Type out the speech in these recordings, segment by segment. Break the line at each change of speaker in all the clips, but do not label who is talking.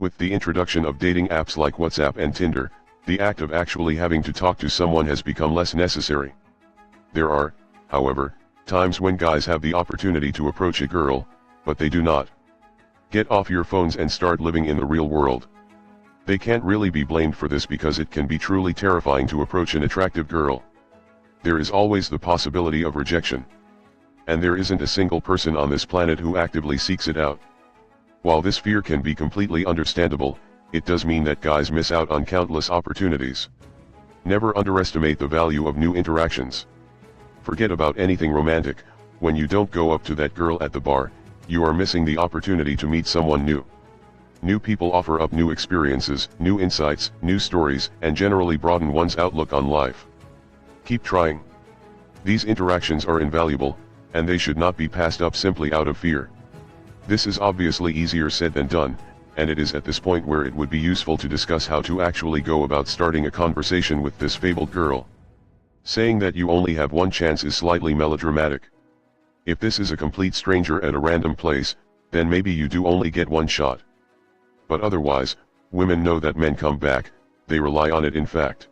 With the introduction of dating apps like WhatsApp and Tinder, the act of actually having to talk to someone has become less necessary. There are, however, times when guys have the opportunity to approach a girl, but they do not. Get off your phones and start living in the real world. They can't really be blamed for this because it can be truly terrifying to approach an attractive girl. There is always the possibility of rejection. And there isn't a single person on this planet who actively seeks it out. While this fear can be completely understandable, it does mean that guys miss out on countless opportunities. Never underestimate the value of new interactions. Forget about anything romantic. When you don't go up to that girl at the bar, you are missing the opportunity to meet someone new. New people offer up new experiences, new insights, new stories, and generally broaden one's outlook on life. Keep trying. These interactions are invaluable, and they should not be passed up simply out of fear. This is obviously easier said than done, and it is at this point where it would be useful to discuss how to actually go about starting a conversation with this fabled girl. Saying that you only have one chance is slightly melodramatic. If this is a complete stranger at a random place, then maybe you do only get one shot. But otherwise, women know that men come back, they rely on it in fact.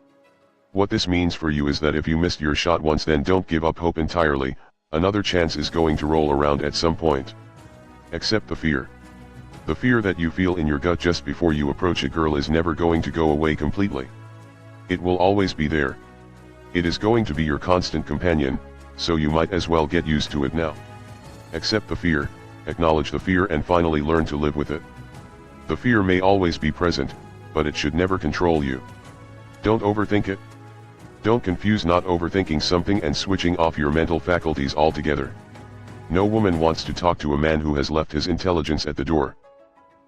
What this means for you is that if you missed your shot once, then don't give up hope entirely. Another chance is going to roll around at some point. Accept the fear. The fear that you feel in your gut just before you approach a girl is never going to go away completely. It will always be there. It is going to be your constant companion, so you might as well get used to it now. Accept the fear, acknowledge the fear, and finally learn to live with it. The fear may always be present, but it should never control you. Don't overthink it. Don't confuse not overthinking something and switching off your mental faculties altogether. No woman wants to talk to a man who has left his intelligence at the door.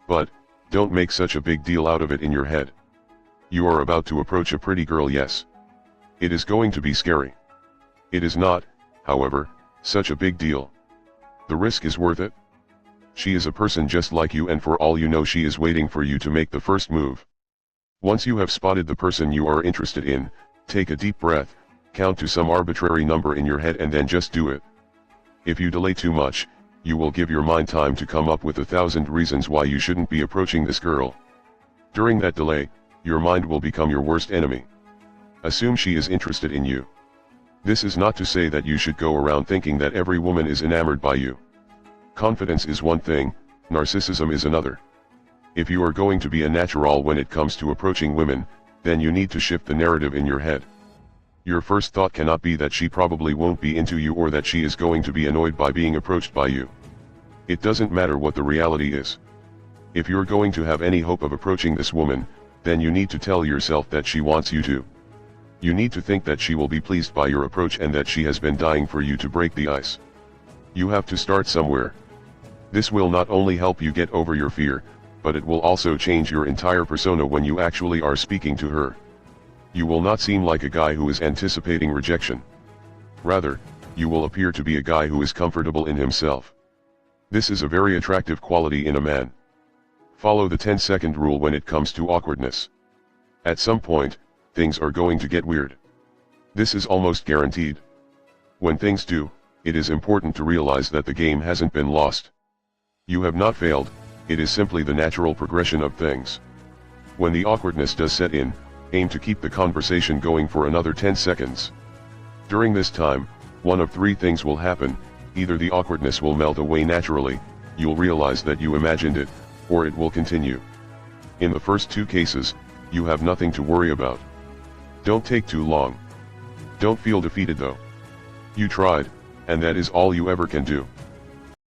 But, don't make such a big deal out of it in your head. You are about to approach a pretty girl, yes. It is going to be scary. It is not, however, such a big deal. The risk is worth it. She is a person just like you, and for all you know she is waiting for you to make the first move. Once you have spotted the person you are interested in, take a deep breath, count to some arbitrary number in your head, and then just do it. If you delay too much, you will give your mind time to come up with 1,000 reasons why you shouldn't be approaching this girl. During that delay, your mind will become your worst enemy. Assume she is interested in you. This is not to say that you should go around thinking that every woman is enamored by you. Confidence is one thing, narcissism is another. If you are going to be a natural when it comes to approaching women, then you need to shift the narrative in your head. Your first thought cannot be that she probably won't be into you or that she is going to be annoyed by being approached by you. It doesn't matter what the reality is. If you're going to have any hope of approaching this woman, then you need to tell yourself that she wants you to. You need to think that she will be pleased by your approach and that she has been dying for you to break the ice. You have to start somewhere. This will not only help you get over your fear, but it will also change your entire persona when you actually are speaking to her. You will not seem like a guy who is anticipating rejection. Rather, you will appear to be a guy who is comfortable in himself. This is a very attractive quality in a man. Follow the 10-second rule when it comes to awkwardness. At some point, things are going to get weird. This is almost guaranteed. When things do, it is important to realize that the game hasn't been lost. You have not failed, it is simply the natural progression of things. When the awkwardness does set in, aim to keep the conversation going for another 10 seconds. During this time, one of three things will happen: either the awkwardness will melt away naturally, you'll realize that you imagined it, or it will continue. In the first two cases, you have nothing to worry about. Don't take too long. Don't feel defeated though. You tried, and that is all you ever can do.